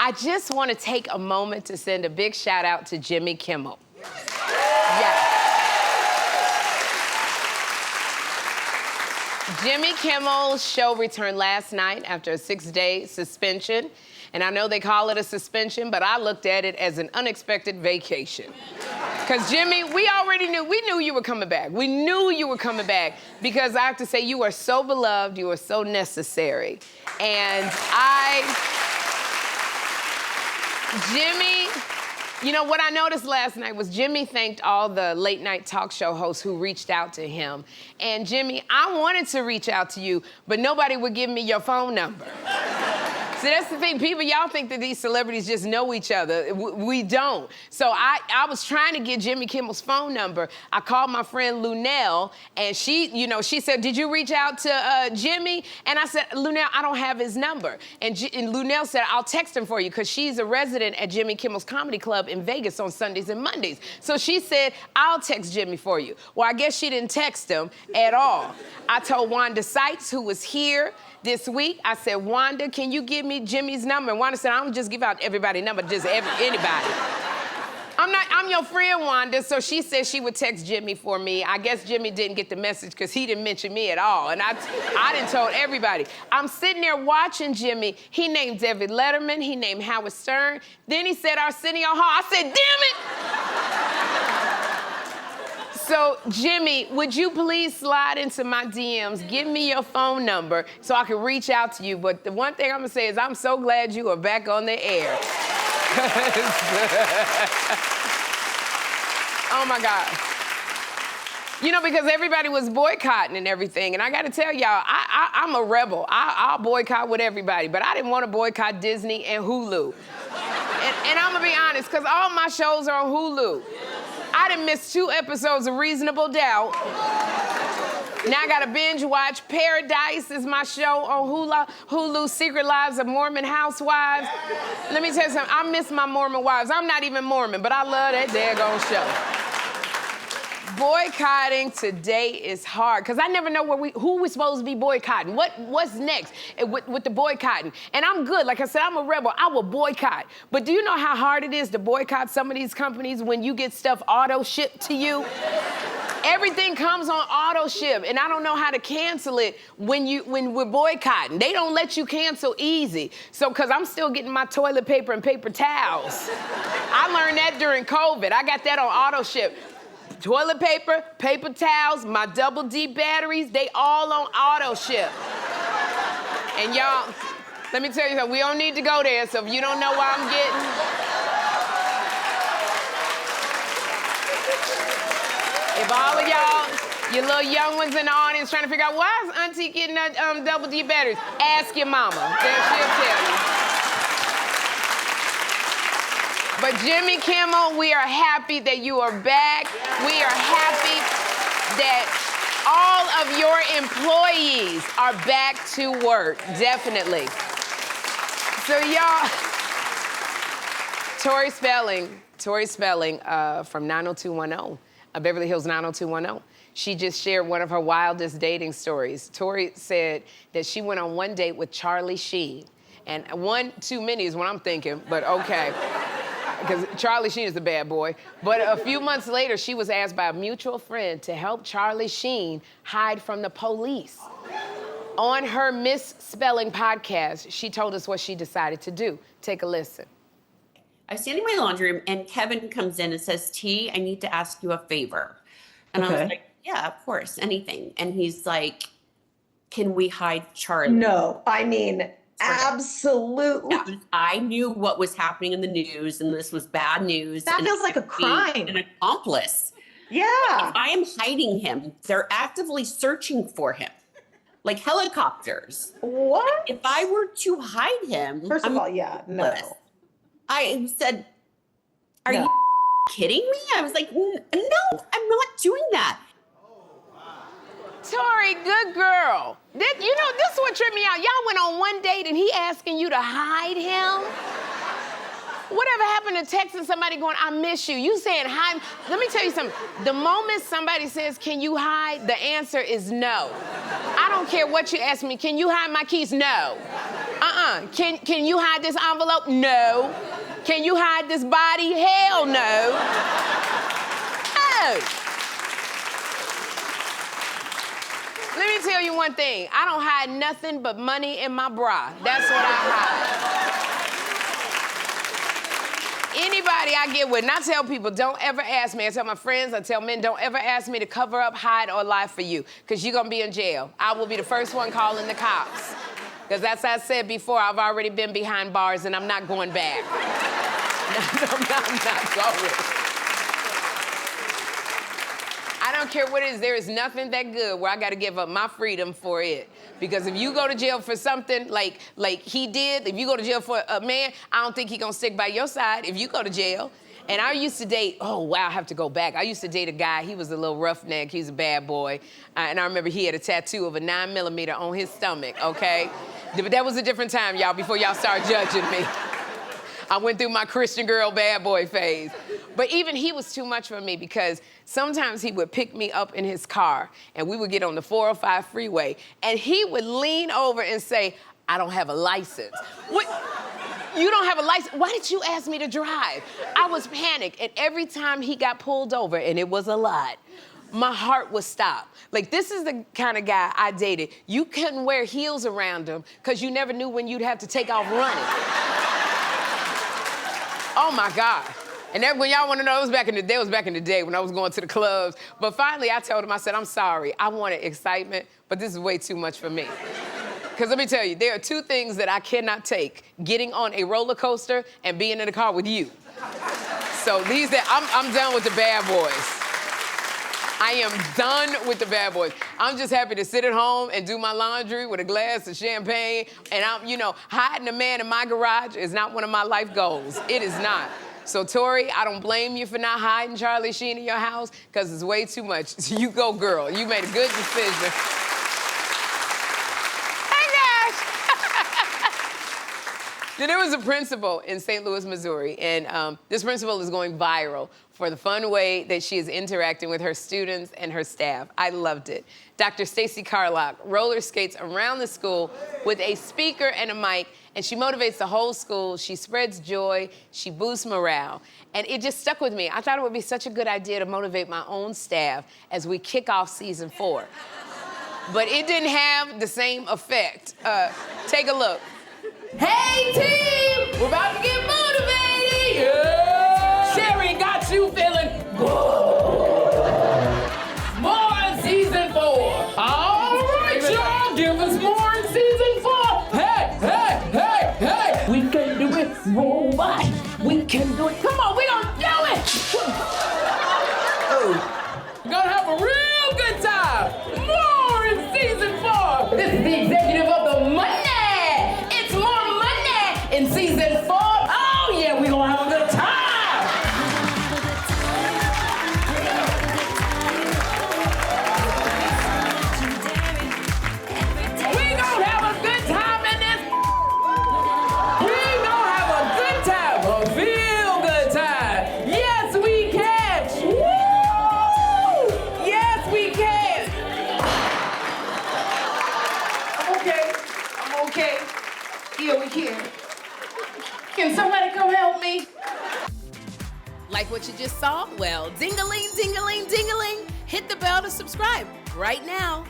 I just want to take a moment to send a big shout out to Jimmy Kimmel. Yes. Jimmy Kimmel's show returned last night after a 6-day suspension. And I know they call it a suspension, but I looked at it as an unexpected vacation. Because Jimmy, we knew you were coming back. We knew you were coming back because I have to say you are so beloved, you are so necessary. And Jimmy, you know, what I noticed last night was Jimmy thanked all the late night talk show hosts who reached out to him. And Jimmy, I wanted to reach out to you, but nobody would give me your phone number. So that's the thing. People, y'all think that these celebrities just know each other. We don't. So I was trying to get Jimmy Kimmel's phone number. I called my friend Lunell, and she said, did you reach out to Jimmy? And I said, Lunell, I don't have his number. And Lunell said, I'll text him for you, because she's a resident at Jimmy Kimmel's Comedy Club in Vegas on Sundays and Mondays. So she said, I'll text Jimmy for you. Well, I guess she didn't text him at all. I told Wanda Sykes, who was here this week, I said, Wanda, can you give me Jimmy's number? And Wanda said, I don't just give out everybody's number, just anybody. I'm your friend, Wanda, so she said she would text Jimmy for me. I guess Jimmy didn't get the message because he didn't mention me at all. And I didn't told everybody. I'm sitting there watching Jimmy. He named David Letterman. He named Howard Stern. Then he said Arsenio Hall. I said, damn it! So, Jimmy, would you please slide into my DMs, give me your phone number so I can reach out to you. But the one thing I'm gonna say is I'm so glad you are back on the air. Oh my God. You know, because everybody was boycotting and everything, and I gotta tell y'all, I'm a rebel. I'll boycott with everybody, but I didn't want to boycott Disney and Hulu. And I'm gonna be honest, because all my shows are on Hulu. I done missed 2 episodes of Reasonable Doubt. Now I gotta binge watch. Paradise is my show on Hulu, Secret Lives of Mormon Housewives. Let me tell you something, I miss my Mormon wives. I'm not even Mormon, but I love that daggone show. Boycotting today is hard, because I never know who we're supposed to be boycotting. What's next with the boycotting? And I'm good. Like I said, I'm a rebel. I will boycott. But do you know how hard it is to boycott some of these companies when you get stuff auto-shipped to you? Everything comes on auto-ship, and I don't know how to cancel it when we're boycotting. They don't let you cancel easy. So, because I'm still getting my toilet paper and paper towels. I learned that during COVID. I got that on auto-ship. Toilet paper, paper towels, my double D batteries, they all on auto ship. And y'all, let me tell you something, we don't need to go there, so if you don't know what I'm getting. If all of y'all, your little young ones in the audience trying to figure out why is Auntie getting double D batteries, ask your mama, then she'll tell you. But Jimmy Kimmel, we are happy that you are back. We are happy that all of your employees are back to work, definitely. So y'all, Tori Spelling from 90210, Beverly Hills 90210, she just shared one of her wildest dating stories. Tori said that she went on one date with Charlie Sheen. And one too many is what I'm thinking, but okay. Because Charlie Sheen is a bad boy. But a few months later, she was asked by a mutual friend to help Charlie Sheen hide from the police. On her Miss Spelling podcast, she told us what she decided to do. Take a listen. I was standing in my laundry room, and Kevin comes in and says, T, I need to ask you a favor. And I was like, yeah, of course, anything. And he's like, can we hide Charlie? No, I mean... Absolutely. Yeah, I knew what was happening in the news, and this was bad news. That feels like a crime. An accomplice. Yeah. If I am hiding him, they're actively searching for him, like helicopters. What? If I were to hide him... First of all, yeah, no. I said, are you kidding me? I was like, no, I'm not doing that. Tori, good girl. This is what tripped me out. Y'all went on one date and he asking you to hide him? Whatever happened to texting somebody going, I miss you? You saying hide? Let me tell you something. The moment somebody says, can you hide? The answer is no. I don't care what you ask me. Can you hide my keys? No. Can you hide this envelope? No. Can you hide this body? Hell no. No. Let me tell you one thing. I don't hide nothing but money in my bra. That's what I hide. Anybody I get with, and I tell people, don't ever ask me. I tell my friends, I tell men, don't ever ask me to cover up, hide, or lie for you, because you're going to be in jail. I will be the first one calling the cops. Because as I said before, I've already been behind bars, and I'm not going back. I'm not going. I don't care what it is. There is nothing that good where I got to give up my freedom for it. Because if you go to jail for something like he did, if you go to jail for a man, I don't think he's going to stick by your side if you go to jail. And I used to date, oh, wow, I have to go back. I used to date a guy. He was a little roughneck. He was a bad boy. And I remember he had a tattoo of a 9mm on his stomach, okay? But that was a different time, y'all, before y'all start judging me. I went through my Christian girl bad boy phase. But even he was too much for me because sometimes he would pick me up in his car and we would get on the 405 freeway and he would lean over and say, I don't have a license. What? You don't have a license? Why did you ask me to drive? I was panicked, and every time he got pulled over, and it was a lot, my heart would stop. Like, this is the kind of guy I dated. You couldn't wear heels around him because you never knew when you'd have to take off running. Oh my God. And then when y'all want to know, it was back in the day when I was going to the clubs. But finally, I told him, I said, I'm sorry. I wanted excitement, but this is way too much for me. Because let me tell you, there are two things that I cannot take: getting on a roller coaster and being in the car with you. So I'm done with the bad boys. I am done with the bad boys. I'm just happy to sit at home and do my laundry with a glass of champagne. And hiding a man in my garage is not one of my life goals. It is not. So, Tori, I don't blame you for not hiding Charlie Sheen in your house because it's way too much. You go, girl. You made a good decision. There was a principal in St. Louis, Missouri, and this principal is going viral for the fun way that she is interacting with her students and her staff. I loved it. Dr. Stacy Carlock roller skates around the school with a speaker and a mic, and she motivates the whole school. She spreads joy. She boosts morale. And it just stuck with me. I thought it would be such a good idea to motivate my own staff as we kick off season 4. But it didn't have the same effect. Take a look. Hey, team! We're about to get motivated! Yeah! Sherri got you feeling good. More in season 4. All right, y'all, give us more in season 4. Hey, hey, hey, hey! We can do it, robot. We can do it. Come on, we gonna do it! We're gonna have a real good time. More in season 4. This is the executive of the Monday. In season 4, oh yeah, we gonna have a good time. We gonna have a good time in this. We gonna have a good time, a real good time. Yes, we can. Woo! Yes, we can. I'm okay. Yeah, we can. Can somebody come help me? Like what you just saw? Well, ding-a-ling, ding-a-ling, ding-a-ling. Hit the bell to subscribe right now.